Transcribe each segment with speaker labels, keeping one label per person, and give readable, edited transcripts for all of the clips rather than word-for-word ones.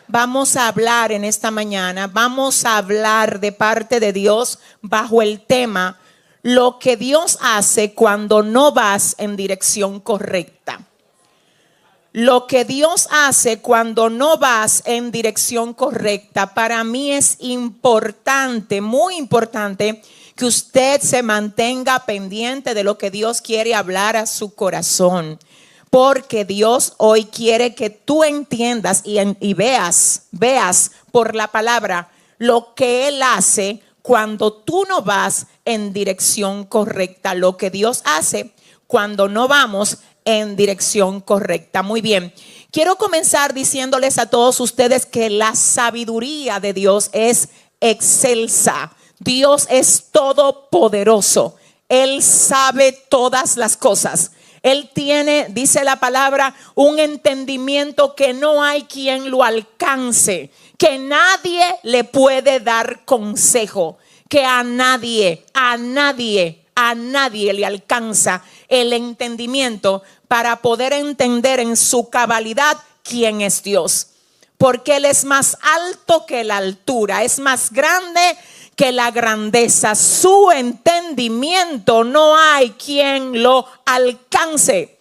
Speaker 1: vamos a hablar en esta mañana, vamos a hablar de parte de Dios bajo el tema lo que Dios hace cuando no vas en dirección correcta. Lo que Dios hace cuando no vas en dirección correcta. Para mí es importante, muy importante, que usted se mantenga pendiente de lo que Dios quiere hablar a su corazón. Porque Dios hoy quiere que tú entiendas y veas por la palabra lo que Él hace cuando tú no vas en dirección correcta. Lo que Dios hace cuando no vamos en dirección correcta. Muy bien. Quiero comenzar diciéndoles a todos ustedes que la sabiduría de Dios es excelsa. Dios es todopoderoso. Él sabe todas las cosas. Él tiene, dice la palabra, un entendimiento que no hay quien lo alcance, que nadie le puede dar consejo, que a nadie le alcanza el entendimiento para poder entender en su cabalidad quién es Dios. Porque Él es más alto que la altura, es más grande que la grandeza. Su entendimiento no hay quien lo alcance.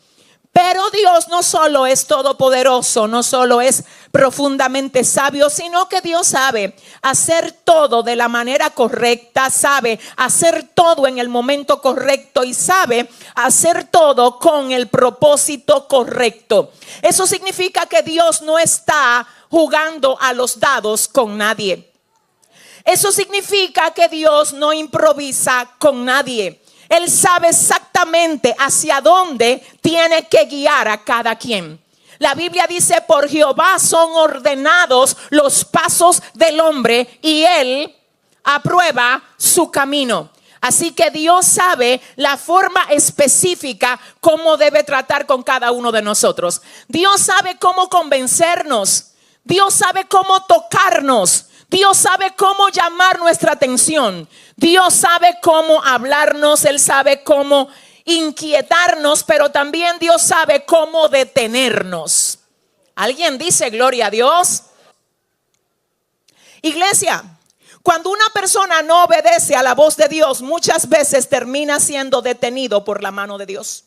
Speaker 1: Pero Dios no solo es todopoderoso, no solo es profundamente sabio, sino que Dios sabe hacer todo de la manera correcta, sabe hacer todo en el momento correcto y sabe hacer todo con el propósito correcto. Eso significa que Dios no está jugando a los dados con nadie. Eso significa que Dios no improvisa con nadie. Él sabe exactamente hacia dónde tiene que guiar a cada quien. La Biblia dice: por Jehová son ordenados los pasos del hombre y Él aprueba su camino. Así que Dios sabe la forma específica cómo debe tratar con cada uno de nosotros. Dios sabe cómo convencernos. Dios sabe cómo tocarnos. Dios sabe cómo llamar nuestra atención. Dios sabe cómo hablarnos. Él sabe cómo inquietarnos, pero también Dios sabe cómo detenernos. ¿Alguien dice gloria a Dios? Iglesia, cuando una persona no obedece a la voz de Dios, muchas veces termina siendo detenido por la mano de Dios.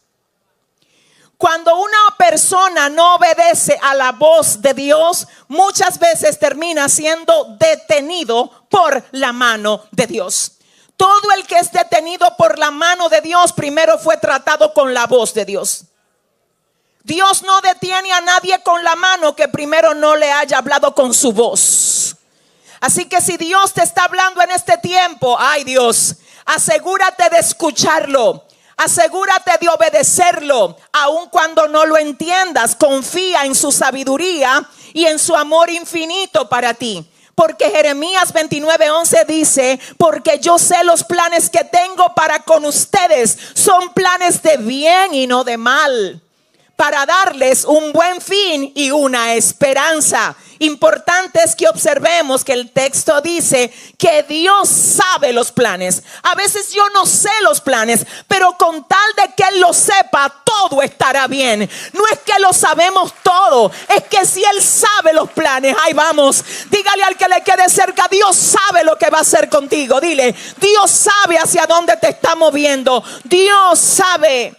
Speaker 1: Cuando una persona no obedece a la voz de Dios, muchas veces termina siendo detenido por la mano de Dios. Todo el que es detenido por la mano de Dios primero fue tratado con la voz de Dios. Dios no detiene a nadie con la mano que primero no le haya hablado con su voz. Así que si Dios te está hablando en este tiempo, ay Dios, asegúrate de escucharlo. Asegúrate de obedecerlo, aun cuando no lo entiendas. Confía en su sabiduría y en su amor infinito para ti. Porque Jeremías 29:11 dice: porque yo sé los planes que tengo para con ustedes, son planes de bien y no de mal, para darles un buen fin y una esperanza. Importante es que observemos que el texto dice que Dios sabe los planes. A veces yo no sé los planes, pero con tal de que Él lo sepa, todo estará bien. No es que lo sabemos todo, es que si Él sabe los planes, ahí vamos. Dígale al que le quede cerca: Dios sabe lo que va a hacer contigo. Dile: Dios sabe hacia dónde te está moviendo. Dios sabe.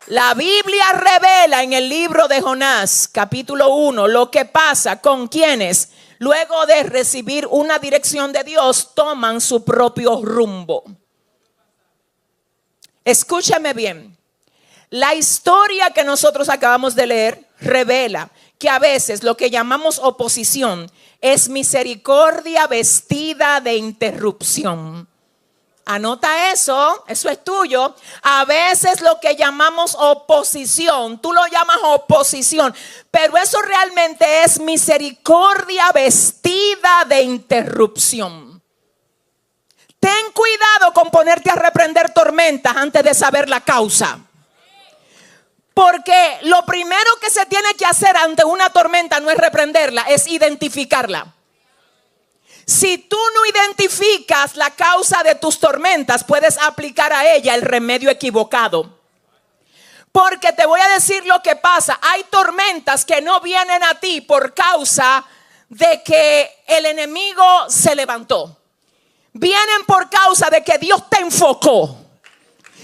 Speaker 1: La Biblia revela en el libro de Jonás, capítulo 1, lo que pasa con quienes, luego de recibir una dirección de Dios, toman su propio rumbo. Escúchame bien. La historia que nosotros acabamos de leer revela que a veces lo que llamamos oposición es misericordia vestida de interrupción. Anota eso, eso es tuyo. A veces lo que llamamos oposición, tú lo llamas oposición, pero eso realmente es misericordia vestida de interrupción. Ten cuidado con ponerte a reprender tormentas antes de saber la causa. Porque lo primero que se tiene que hacer ante una tormenta no es reprenderla, es identificarla. Si tú no identificas la causa de tus tormentas, puedes aplicar a ella el remedio equivocado. Porque te voy a decir lo que pasa. Hay tormentas que no vienen a ti por causa de que el enemigo se levantó. Vienen por causa de que Dios te enfocó.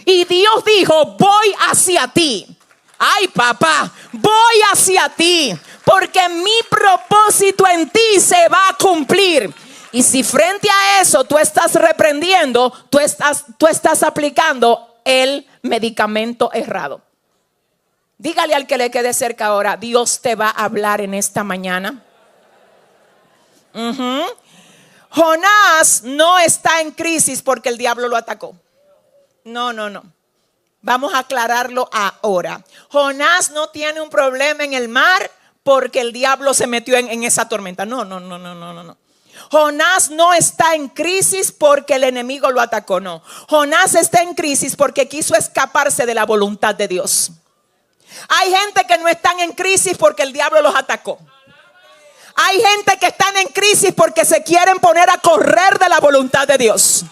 Speaker 1: Y Dios dijo, voy hacia ti. Ay, papá, voy hacia ti. Porque mi propósito en ti se va a cumplir. Y si frente a eso tú estás reprendiendo, tú estás aplicando el medicamento errado. Dígale al que le quede cerca ahora, Dios te va a hablar en esta mañana. Jonás no está en crisis porque el diablo lo atacó. No. Vamos a aclararlo ahora. Jonás no tiene un problema en el mar porque el diablo se metió en esa tormenta. No. Jonás no está en crisis porque el enemigo lo atacó. No. Jonás está en crisis porque quiso escaparse de la voluntad de Dios. Hay gente que no están en crisis porque el diablo los atacó. Hay gente que están en crisis porque se quieren poner a correr de la voluntad de Dios.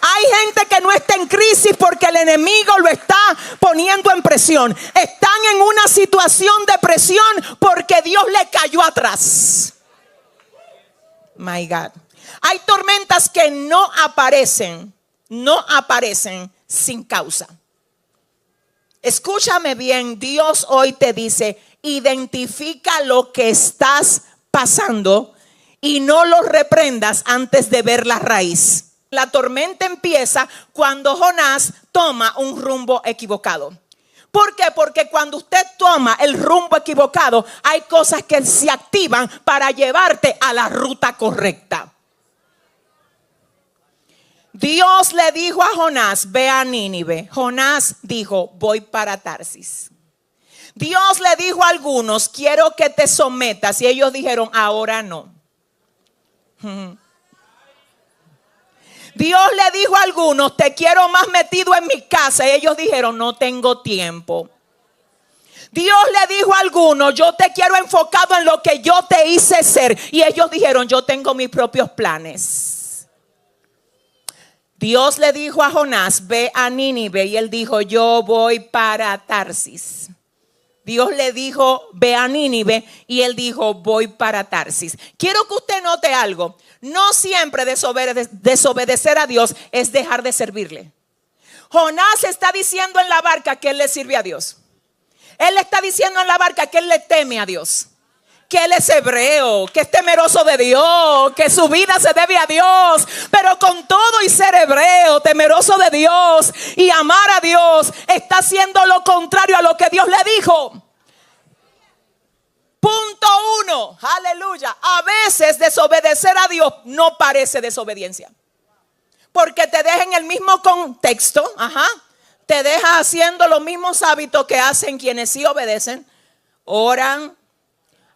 Speaker 1: Hay gente que no está en crisis porque el enemigo lo está poniendo en presión. Están en una situación de presión porque Dios le cayó atrás. My God. Hay tormentas que no aparecen sin causa. Escúchame bien, Dios hoy te dice, identifica lo que estás pasando y no lo reprendas antes de ver la raíz. La tormenta empieza cuando Jonás toma un rumbo equivocado. ¿Por qué? Porque cuando usted toma el rumbo equivocado, hay cosas que se activan para llevarte a la ruta correcta. Dios le dijo a Jonás, ve a Nínive. Jonás dijo, voy para Tarsis. Dios le dijo a algunos, quiero que te sometas. Y ellos dijeron, ahora no. Dios le dijo a algunos, te quiero más metido en mi casa. Y ellos dijeron, no tengo tiempo. Dios le dijo a algunos, yo te quiero enfocado en lo que yo te hice ser. Y ellos dijeron, yo tengo mis propios planes. Dios le dijo a Jonás, ve a Nínive. Y él dijo, yo voy para Tarsis. Dios le dijo, ve a Nínive. Y él dijo, voy para Tarsis. Quiero que usted note algo. No siempre desobedecer a Dios es dejar de servirle. Jonás está diciendo en la barca que él le sirve a Dios. Él está diciendo en la barca que él le teme a Dios. Que él es hebreo, que es temeroso de Dios, que su vida se debe a Dios. Pero con todo y ser hebreo, temeroso de Dios y amar a Dios, está haciendo lo contrario a lo que Dios le dijo. Punto 1, aleluya. A veces desobedecer a Dios no parece desobediencia. Porque te deja en el mismo contexto, te deja haciendo los mismos hábitos que hacen quienes sí obedecen. Oran,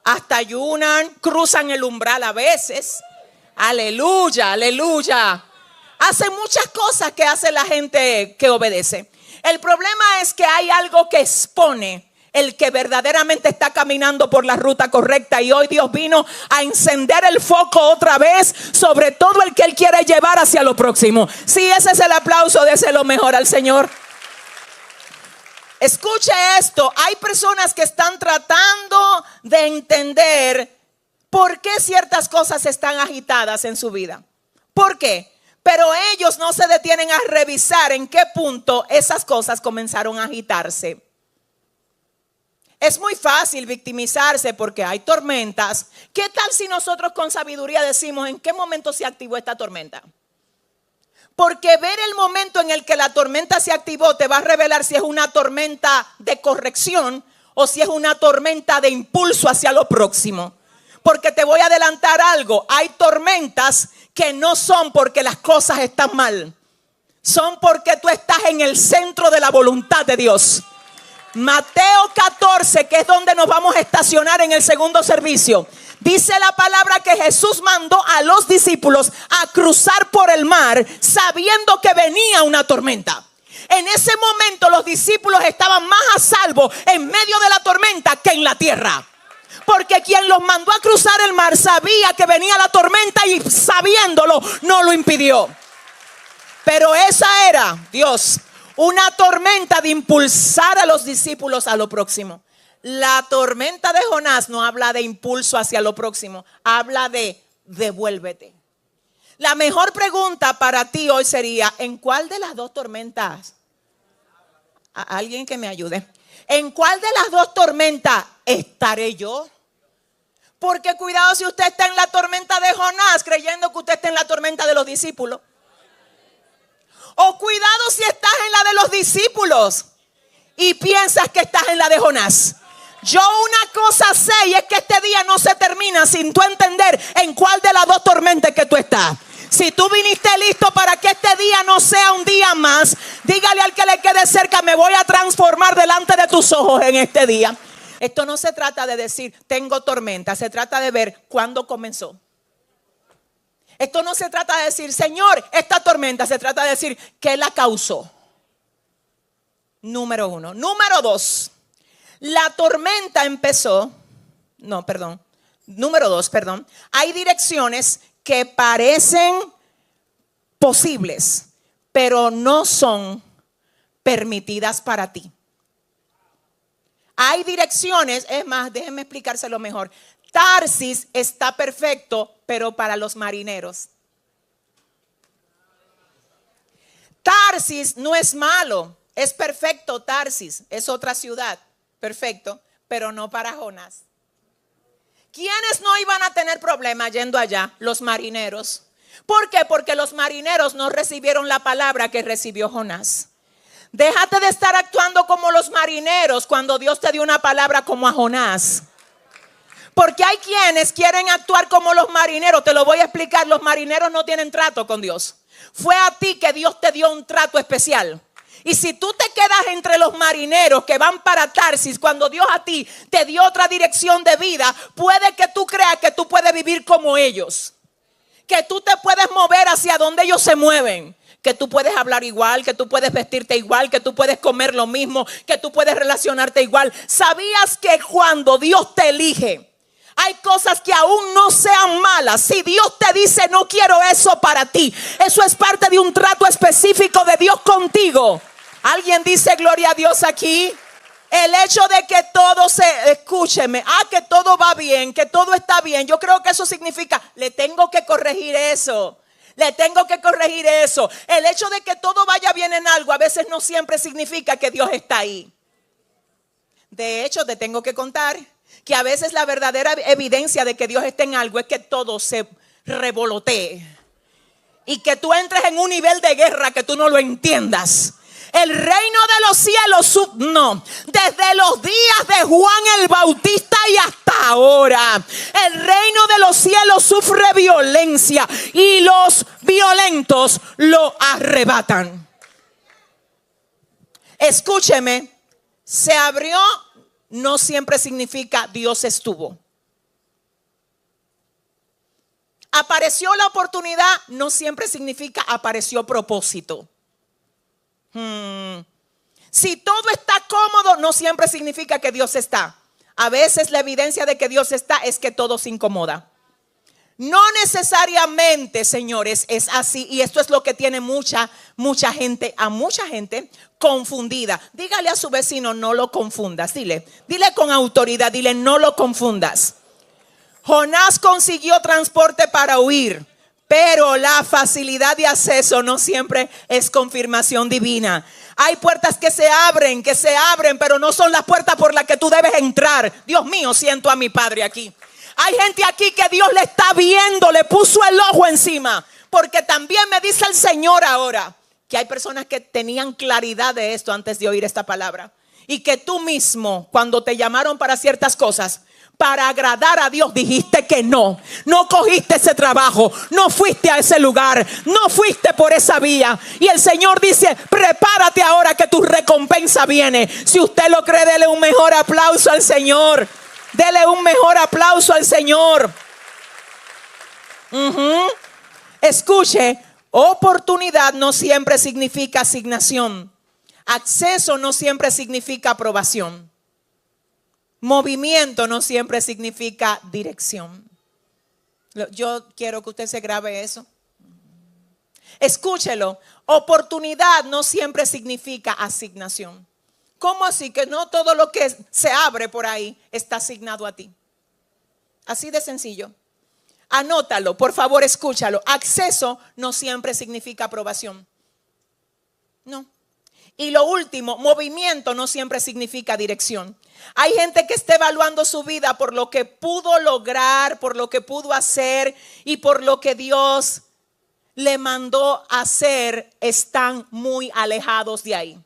Speaker 1: hasta ayunan, cruzan el umbral a veces. Aleluya, aleluya. Hacen muchas cosas que hace la gente que obedece. El problema es que hay algo que expone el que verdaderamente está caminando por la ruta correcta. Y hoy Dios vino a encender el foco otra vez sobre todo el que Él quiere llevar hacia lo próximo. Si ese es el aplauso, déselo mejor al Señor. Escuche esto, hay personas que están tratando de entender por qué ciertas cosas están agitadas en su vida. ¿Por qué? Pero ellos no se detienen a revisar en qué punto esas cosas comenzaron a agitarse. Es muy fácil victimizarse porque hay tormentas. ¿Qué tal si nosotros con sabiduría decimos en qué momento se activó esta tormenta? Porque ver el momento en el que la tormenta se activó te va a revelar si es una tormenta de corrección o si es una tormenta de impulso hacia lo próximo. Porque te voy a adelantar algo, hay tormentas que no son porque las cosas están mal, son porque tú estás en el centro de la voluntad de Dios. Mateo 14, que es donde nos vamos a estacionar en el segundo servicio, dice la palabra que Jesús mandó a los discípulos a cruzar por el mar sabiendo que venía una tormenta. En ese momento los discípulos estaban más a salvo en medio de la tormenta que en la tierra. Porque quien los mandó a cruzar el mar sabía que venía la tormenta y sabiéndolo no lo impidió. Pero esa era, Dios, una tormenta de impulsar a los discípulos a lo próximo. La tormenta de Jonás no habla de impulso hacia lo próximo, habla de devuélvete. La mejor pregunta para ti hoy sería, ¿en cuál de las dos tormentas? Alguien que me ayude. ¿En cuál de las dos tormentas estaré yo? Porque cuidado si usted está en la tormenta de Jonás creyendo que usted está en la tormenta de los discípulos. O cuidado si estás en la de los discípulos y piensas que estás en la de Jonás. Yo una cosa sé y es que este día no se termina sin tú entender en cuál de las dos tormentas que tú estás. Si tú viniste listo para que este día no sea un día más, dígale al que le quede cerca, me voy a transformar delante de tus ojos en este día. Esto no se trata de decir tengo tormenta, se trata de ver cuándo comenzó. Esto no se trata de decir Señor, esta tormenta, se trata de decir ¿qué la causó? Número 1. Número 2. La tormenta empezó, número 2, hay direcciones que parecen posibles, pero no son permitidas para ti. Hay direcciones, es más, déjenme explicárselo mejor. Tarsis está perfecto, pero para los marineros. Tarsis no es malo, es perfecto Tarsis, es otra ciudad. Perfecto, pero no para Jonás. ¿Quiénes no iban a tener problema yendo allá? Los marineros. ¿Por qué? Porque los marineros no recibieron la palabra que recibió Jonás. Déjate de estar actuando como los marineros cuando Dios te dio una palabra como a Jonás. Porque hay quienes quieren actuar como los marineros. Te lo voy a explicar. Los marineros no tienen trato con Dios. Fue a ti que Dios te dio un trato especial. Y si tú te quedas entre los marineros que van para Tarsis, cuando Dios a ti te dio otra dirección de vida, puede que tú creas que tú puedes vivir como ellos. Que tú te puedes mover hacia donde ellos se mueven. Que tú puedes hablar igual, que tú puedes vestirte igual, que tú puedes comer lo mismo, que tú puedes relacionarte igual. ¿Sabías que cuando Dios te elige, hay cosas que aún no sean malas? Si Dios te dice no quiero eso para ti, eso es parte de un trato específico de Dios contigo. ¿Alguien dice gloria a Dios aquí? El hecho de que todo escúcheme, que todo va bien, que todo está bien, yo creo que eso significa, le tengo que corregir eso. Le tengo que corregir eso. El hecho de que todo vaya bien en algo a veces no siempre significa que Dios está ahí. De hecho, te tengo que contar que a veces la verdadera evidencia de que Dios está en algo es que todo se revolotee y que tú entres en un nivel de guerra que tú no lo entiendas. El reino de los cielos, desde los días de Juan el Bautista y hasta ahora, el reino de los cielos sufre violencia y los violentos lo arrebatan. Escúcheme, se abrió no siempre significa Dios estuvo. Apareció la oportunidad no siempre significa apareció propósito. Si todo está cómodo, no siempre significa que Dios está. A veces la evidencia de que Dios está es que todo se incomoda. No necesariamente, señores, es así. Y esto es lo que tiene mucha gente confundida. Dígale a su vecino, no lo confundas. Dile con autoridad, dile, no lo confundas. Jonás consiguió transporte para huir, pero la facilidad de acceso no siempre es confirmación divina. Hay puertas que se abren, pero no son las puertas por las que tú debes entrar. Dios mío, siento a mi Padre aquí. Hay gente aquí que Dios le está viendo, le puso el ojo encima. Porque también me dice el Señor ahora que hay personas que tenían claridad de esto antes de oír esta palabra. Y que tú mismo, cuando te llamaron para ciertas cosas, para agradar a Dios, dijiste que no cogiste ese trabajo, no fuiste a ese lugar, no fuiste por esa vía. Y el Señor dice, prepárate ahora que tu recompensa viene. Si usted lo cree, dele un mejor aplauso al Señor. Dele un mejor aplauso al Señor. Escuche, oportunidad no siempre significa asignación. Acceso no siempre significa aprobación. Movimiento no siempre significa dirección. Yo quiero que usted se grabe eso. Escúchelo. Oportunidad no siempre significa asignación. ¿Cómo así que no todo lo que se abre por ahí está asignado a ti? Así de sencillo. Anótalo, por favor, escúchalo. Acceso no siempre significa aprobación. No. Y lo último, movimiento no siempre significa dirección. Hay gente que está evaluando su vida por lo que pudo lograr, por lo que pudo hacer y por lo que Dios le mandó hacer. Están muy alejados de ahí.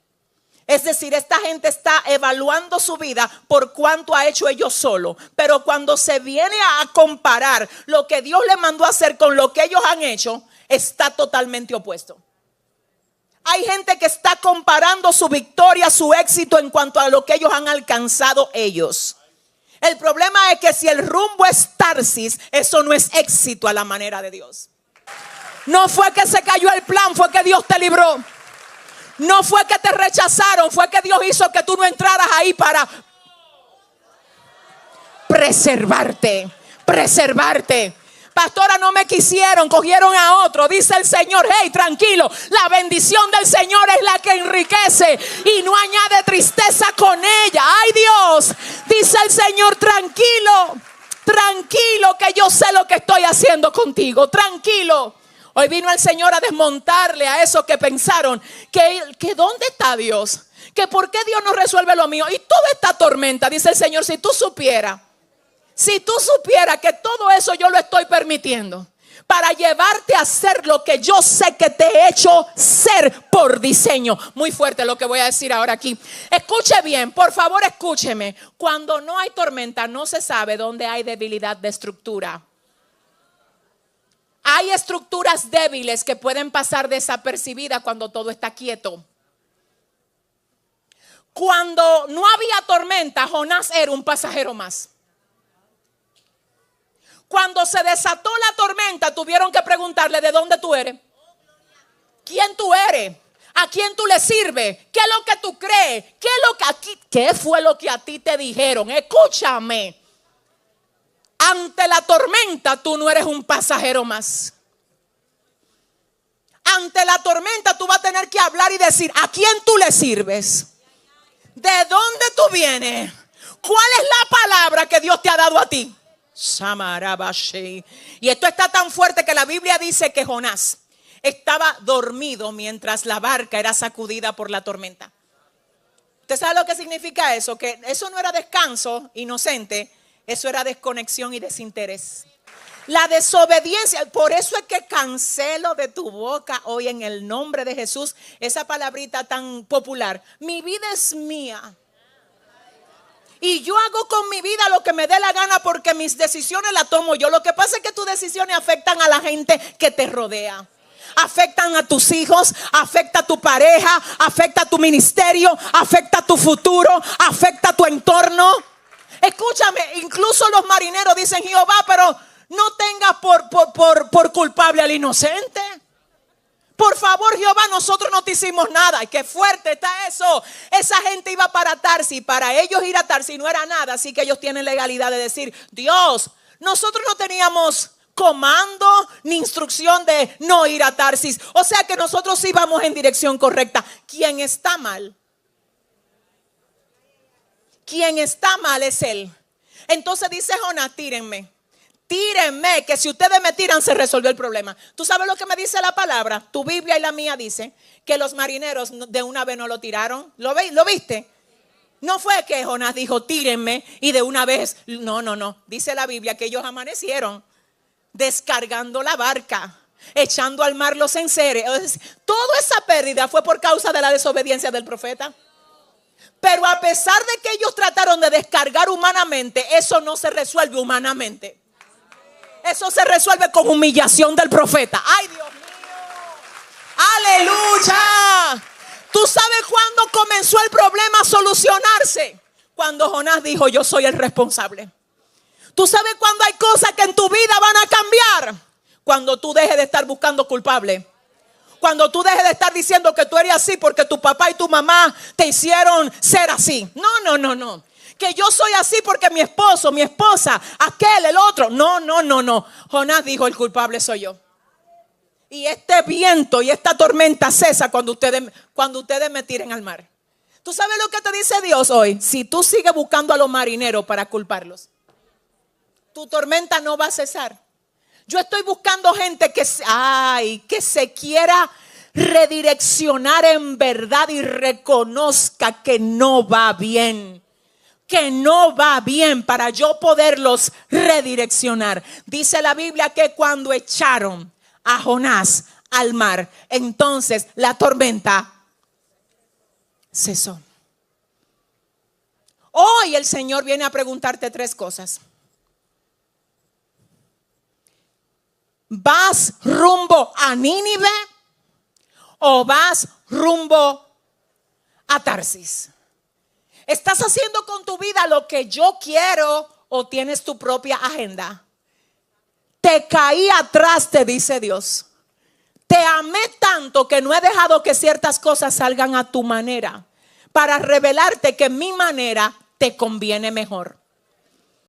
Speaker 1: Es decir, esta gente está evaluando su vida por cuánto ha hecho ellos solo. Pero cuando se viene a comparar lo que Dios le mandó a hacer con lo que ellos han hecho, está totalmente opuesto. Hay gente que está comparando su victoria, su éxito en cuanto a lo que ellos han alcanzado ellos. El problema es que si el rumbo es Tarsis, eso no es éxito a la manera de Dios. No fue que se cayó el plan, fue que Dios te libró. No fue que te rechazaron, fue que Dios hizo que tú no entraras ahí para preservarte. Pastora, no me quisieron, cogieron a otro. Dice el Señor, hey, tranquilo, la bendición del Señor es la que enriquece y no añade tristeza con ella. Ay, Dios, dice el Señor, tranquilo, que yo sé lo que estoy haciendo contigo, tranquilo. Hoy vino el Señor a desmontarle a esos que pensaron que ¿dónde está Dios? Que ¿por qué Dios no resuelve lo mío? Y toda esta tormenta, dice el Señor, si tú supieras que todo eso yo lo estoy permitiendo para llevarte a hacer lo que yo sé que te he hecho ser por diseño. Muy fuerte lo que voy a decir ahora aquí. Escuche bien, por favor, escúcheme. Cuando no hay tormenta, no se sabe dónde hay debilidad de estructura. Hay estructuras débiles que pueden pasar desapercibidas cuando todo está quieto. Cuando no había tormenta, Jonás era un pasajero más. Cuando se desató la tormenta, tuvieron que preguntarle: ¿de dónde tú eres? ¿Quién tú eres? ¿A quién tú le sirves? ¿Qué es lo que tú crees? ¿Qué fue lo que a ti te dijeron? Escúchame. Ante la tormenta tú no eres un pasajero más. Ante la tormenta tú vas a tener que hablar y decir: ¿a quién tú le sirves? ¿De dónde tú vienes? ¿Cuál es la palabra que Dios te ha dado a ti? Y esto está tan fuerte que la Biblia dice que Jonás estaba dormido mientras la barca era sacudida por la tormenta. ¿Usted sabe lo que significa eso? Que eso no era descanso inocente. Eso era desconexión y desinterés. La desobediencia, por eso es que cancelo de tu boca hoy en el nombre de Jesús esa palabrita tan popular. Mi vida es mía. Y yo hago con mi vida lo que me dé la gana porque mis decisiones las tomo yo. Lo que pasa es que tus decisiones afectan a la gente que te rodea. Afectan a tus hijos, afecta a tu pareja, afecta a tu ministerio, afecta a tu futuro, afecta a tu entorno. Escúchame, incluso los marineros dicen: Jehová, pero no tengas por culpable al inocente. Por favor, Jehová, nosotros no te hicimos nada. Y qué fuerte está eso. Esa gente iba para Tarsis. Para ellos ir a Tarsis no era nada. Así que ellos tienen legalidad de decir: Dios, nosotros no teníamos comando ni instrucción de no ir a Tarsis. O sea que nosotros íbamos en dirección correcta. ¿Quién está mal? Quien está mal es él. Entonces dice Jonás: tírenme, que si ustedes me tiran se resolvió el problema. ¿Tú sabes lo que me dice la palabra? Tu Biblia y la mía dice que los marineros de una vez no lo tiraron. ¿Lo viste? No fue que Jonás dijo: tírenme, y de una vez. No. Dice la Biblia que ellos amanecieron descargando la barca, echando al mar los enseres. Toda esa pérdida fue por causa de la desobediencia del profeta. Pero a pesar de que ellos trataron de descargar humanamente, eso no se resuelve humanamente. Eso se resuelve con humillación del profeta. ¡Ay, Dios mío! ¡Aleluya! ¿Tú sabes cuándo comenzó el problema a solucionarse? Cuando Jonás dijo: yo soy el responsable. ¿Tú sabes cuándo hay cosas que en tu vida van a cambiar? Cuando tú dejes de estar buscando culpable. Cuando tú dejes de estar diciendo que tú eres así porque tu papá y tu mamá te hicieron ser así. No. Que yo soy así porque mi esposo, mi esposa, aquel, el otro. No. Jonás dijo: el culpable soy yo. Y este viento y esta tormenta cesa cuando ustedes me tiren al mar. ¿Tú sabes lo que te dice Dios hoy? Si tú sigues buscando a los marineros para culparlos, tu tormenta no va a cesar. Yo estoy buscando gente que se quiera redireccionar en verdad y reconozca que no va bien. Que no va bien, para yo poderlos redireccionar. Dice la Biblia que cuando echaron a Jonás al mar, entonces la tormenta cesó. Hoy el Señor viene a preguntarte 3 cosas. ¿Vas rumbo a Nínive o vas rumbo a Tarsis? ¿Estás haciendo con tu vida lo que yo quiero o tienes tu propia agenda? Te caí atrás, te dice Dios. Te amé tanto que no he dejado que ciertas cosas salgan a tu manera, para revelarte que mi manera te conviene mejor.